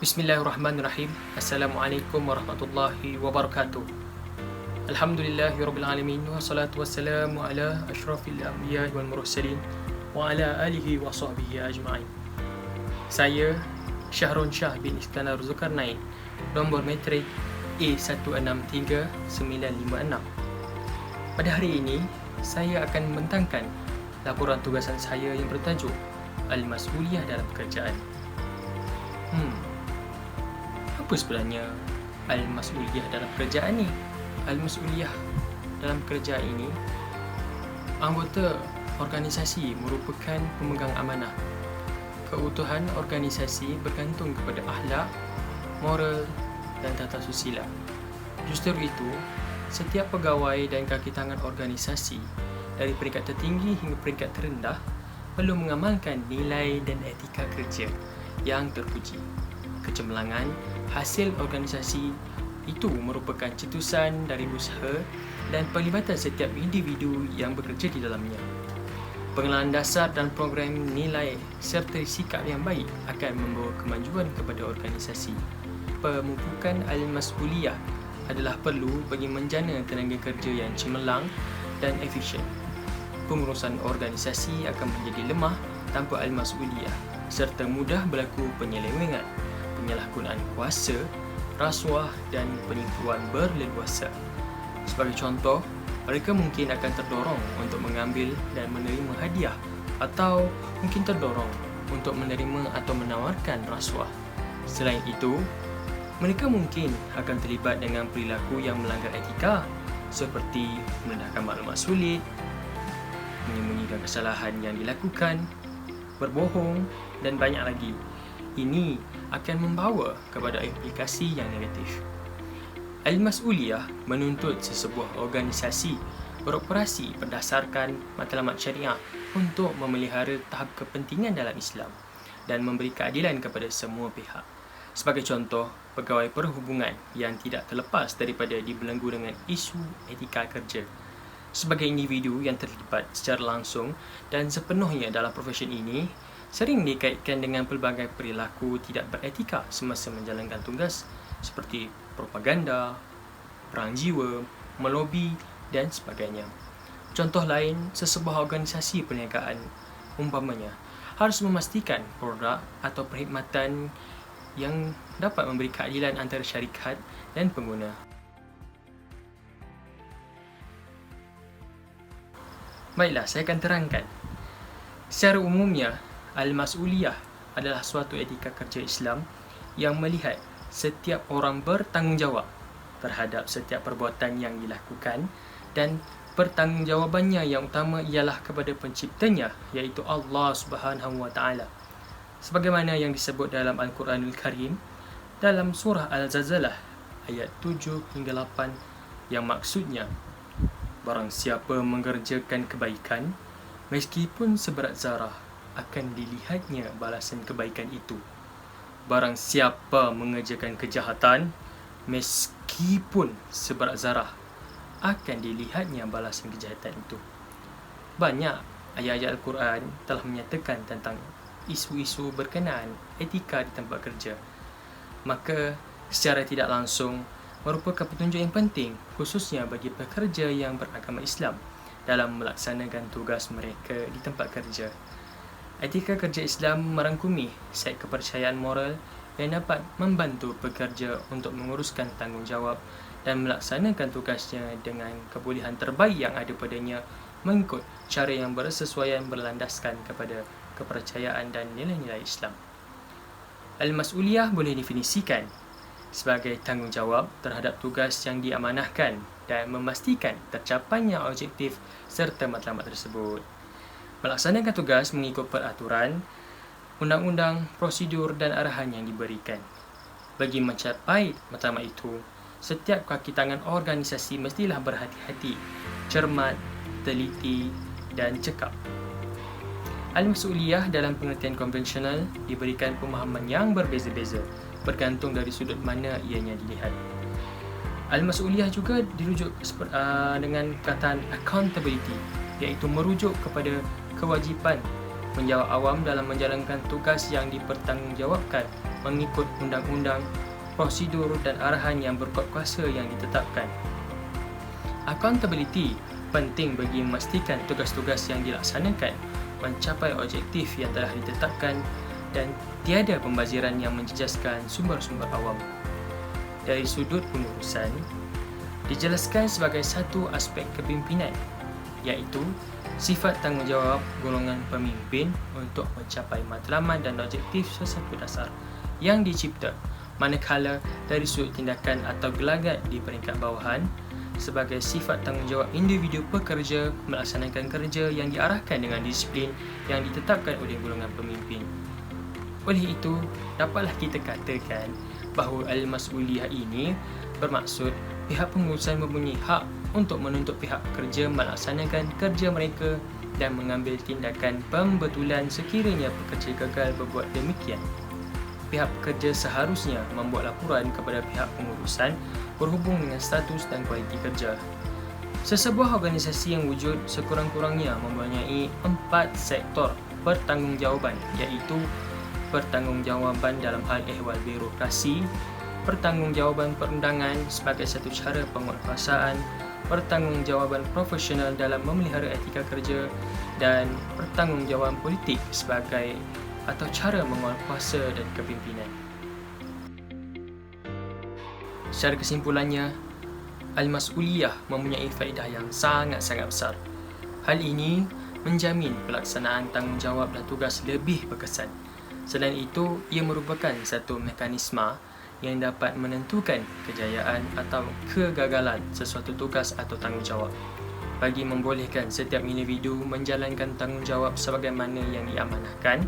Bismillahirrahmanirrahim. Assalamualaikum warahmatullahi wabarakatuh. Alhamdulillahirabbil alamin wassalatu wassalamu ala asyrafil anbiya'i wal mursalin wa ala alihi wa sahbihi ajma'in. Saya Syahrul Shah bin Iskandar Zulkarnain, nombor matrik A163956. Pada hari ini, saya akan membentangkan laporan tugasan saya yang bertajuk Al-Mas'uliyah dalam Pekerjaan. Apa sebenarnya Al-Mas'uliyah dalam pekerjaan ni? Al-Mas'uliyah dalam pekerjaan ini, anggota organisasi merupakan pemegang amanah. Keutuhan organisasi bergantung kepada akhlak, moral dan tata susila. Justru itu, setiap pegawai dan kaki tangan organisasi dari peringkat tertinggi hingga peringkat terendah perlu mengamalkan nilai dan etika kerja yang terpuji. Kecemerlangan hasil organisasi itu merupakan cetusan dari usaha dan pelibatan setiap individu yang bekerja di dalamnya. Pengenalan dasar dan program nilai serta sikap yang baik akan membawa kemajuan kepada organisasi. Pemupukan Al-Mas'uliyah adalah perlu bagi menjana tenaga kerja yang cemerlang dan efisien. Pengurusan organisasi akan menjadi lemah tanpa Al-Mas'uliyah serta mudah berlaku penyelewengan, penyalahgunaan kuasa, rasuah dan penipuan berleluasa. Sebagai contoh, mereka mungkin akan terdorong untuk mengambil dan menerima hadiah atau mungkin terdorong untuk menerima atau menawarkan rasuah. Selain itu, mereka mungkin akan terlibat dengan perilaku yang melanggar etika seperti merendahkan maklumat sulit, menyembunyikan kesalahan yang dilakukan, berbohong dan banyak lagi. Ini akan membawa kepada implikasi yang negatif. Al-Mas'uliyah menuntut sesebuah organisasi beroperasi berdasarkan matlamat syariah untuk memelihara tahap kepentingan dalam Islam dan memberi keadilan kepada semua pihak. Sebagai contoh, pegawai perhubungan yang tidak terlepas daripada dibelenggu dengan isu etika kerja. Sebagai individu yang terlibat secara langsung dan sepenuhnya dalam profesi ini, sering dikaitkan dengan pelbagai perilaku tidak beretika semasa menjalankan tugas seperti propaganda, perang jiwa, melobi dan sebagainya. Contoh lain, sesebuah organisasi perniagaan umpamanya harus memastikan produk atau perkhidmatan yang dapat memberi keadilan antara syarikat dan pengguna. Baiklah, saya akan terangkan. Secara umumnya, Al-Mas'uliyah adalah suatu etika kerja Islam yang melihat setiap orang bertanggungjawab terhadap setiap perbuatan yang dilakukan dan pertanggungjawabannya yang utama ialah kepada penciptanya, iaitu Allah Subhanahu wa Ta'ala. Sebagaimana yang disebut dalam Al-Quranul Karim dalam surah Al-Zalzalah ayat 7 hingga 8 yang maksudnya, barang siapa mengerjakan kebaikan meskipun seberat zarah, akan dilihatnya balasan kebaikan itu. Barang siapa mengerjakan kejahatan meskipun seberat zarah, akan dilihatnya balasan kejahatan itu. Banyak ayat-ayat Al-Quran telah menyatakan tentang isu-isu berkenaan etika di tempat kerja. Maka secara tidak langsung merupakan petunjuk yang penting khususnya bagi pekerja yang beragama Islam dalam melaksanakan tugas mereka di tempat kerja. Etika kerja Islam merangkumi set kepercayaan moral yang dapat membantu pekerja untuk menguruskan tanggungjawab dan melaksanakan tugasnya dengan kebolehan terbaik yang ada padanya mengikut cara yang bersesuaian berlandaskan kepada kepercayaan dan nilai-nilai Islam. Al-Mas'uliyah boleh definisikan sebagai tanggungjawab terhadap tugas yang diamanahkan dan memastikan tercapainya objektif serta matlamat tersebut. Melaksanakan tugas mengikut peraturan, undang-undang, prosedur dan arahan yang diberikan. Bagi mencapai matlamat itu, setiap kaki tangan organisasi mestilah berhati-hati, cermat, teliti dan cekap. Al-Mas'uliyah dalam pengertian konvensional diberikan pemahaman yang berbeza-beza bergantung dari sudut mana ianya dilihat. Al-Mas'uliyah juga dirujuk dengan kataan accountability, iaitu merujuk kepada kewajipan menjawab awam dalam menjalankan tugas yang dipertanggungjawabkan mengikut undang-undang, prosedur dan arahan yang berkuat kuasa yang ditetapkan. Accountability penting bagi memastikan tugas-tugas yang dilaksanakan mencapai objektif yang telah ditetapkan dan tiada pembaziran yang menjejaskan sumber-sumber awam. Dari sudut pengurusan, dijelaskan sebagai satu aspek kepimpinan, iaitu sifat tanggungjawab golongan pemimpin untuk mencapai matlamat dan objektif sesuatu dasar yang dicipta, manakala dari sudut tindakan atau gelagat di peringkat bawahan sebagai sifat tanggungjawab individu pekerja melaksanakan kerja yang diarahkan dengan disiplin yang ditetapkan oleh golongan pemimpin. Oleh itu, dapatlah kita katakan bahawa al-mas'uliyah ini bermaksud pihak pengurusan mempunyai hak untuk menuntut pihak pekerja melaksanakan kerja mereka dan mengambil tindakan pembetulan sekiranya pekerja gagal berbuat demikian. Pihak pekerja seharusnya membuat laporan kepada pihak pengurusan berhubung dengan status dan kualiti kerja. Sesebuah organisasi yang wujud sekurang-kurangnya mempunyai 4 sektor pertanggungjawaban, iaitu pertanggungjawaban dalam hal ehwal birokrasi, pertanggungjawaban perundangan sebagai satu cara penguatkuasaan, pertanggungjawaban profesional dalam memelihara etika kerja, dan pertanggungjawaban politik sebagai atau cara menguatkuasa dan kepimpinan. Secara kesimpulannya, al-mas'uliyah mempunyai faedah yang sangat-sangat besar. Hal ini menjamin pelaksanaan tanggungjawab dan tugas lebih berkesan. Selain itu, ia merupakan satu mekanisme yang dapat menentukan kejayaan atau kegagalan sesuatu tugas atau tanggungjawab bagi membolehkan setiap individu menjalankan tanggungjawab sebagaimana yang diamanahkan.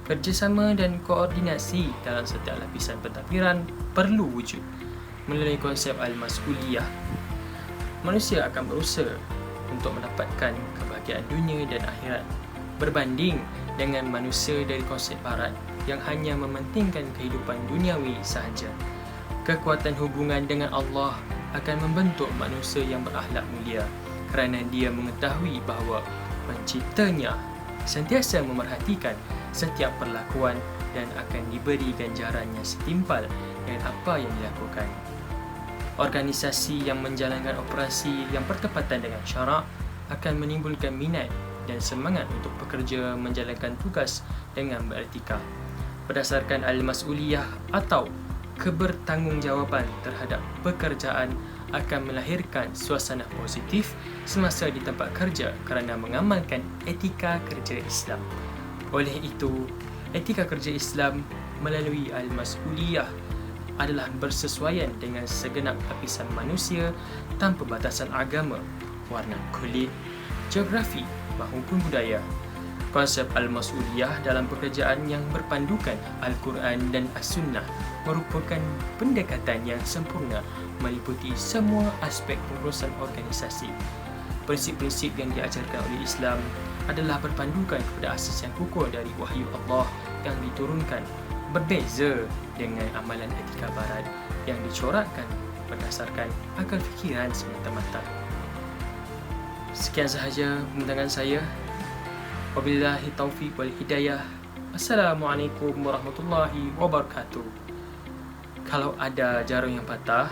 Kerjasama dan koordinasi dalam setiap lapisan pentadbiran perlu wujud. Melalui konsep al-mas'uliyah, manusia akan berusaha untuk mendapatkan kebahagiaan dunia dan akhirat, berbanding dengan manusia dari konsep barat yang hanya mementingkan kehidupan duniawi sahaja. Kekuatan hubungan dengan Allah akan membentuk manusia yang berakhlak mulia kerana dia mengetahui bahawa penciptanya sentiasa memerhatikan setiap perlakuan dan akan diberi ganjarannya setimpal dengan apa yang dilakukan. Organisasi yang menjalankan operasi yang bertepatan dengan syarak akan menimbulkan minat dan semangat untuk pekerja menjalankan tugas dengan beretika. Berdasarkan al-mas'uliyah atau kebertanggungjawaban terhadap pekerjaan akan melahirkan suasana positif semasa di tempat kerja kerana mengamalkan etika kerja Islam. Oleh itu, etika kerja Islam melalui al-mas'uliyah adalah bersesuaian dengan segenap lapisan manusia tanpa batasan agama, warna kulit, geografi maupun budaya. Konsep al-mas'uliyah dalam pekerjaan yang berpandukan Al-Quran dan As-Sunnah merupakan pendekatan yang sempurna meliputi semua aspek pengurusan organisasi. Prinsip-prinsip yang diajarkan oleh Islam adalah berpandukan kepada asas yang kukuh dari wahyu Allah yang diturunkan, berbeza dengan amalan etika barat yang dicorakkan berdasarkan akal fikiran semata-mata. Sekian sahaja pembincangan saya. Wabillahi taufiq wal hidayah. Assalamualaikum warahmatullahi wabarakatuh. Kalau ada jarum yang patah,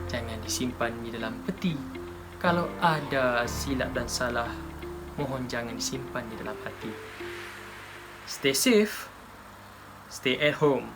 jangan disimpan di dalam peti. Kalau ada silap dan salah, mohon jangan disimpan di dalam hati. Stay safe, stay at home.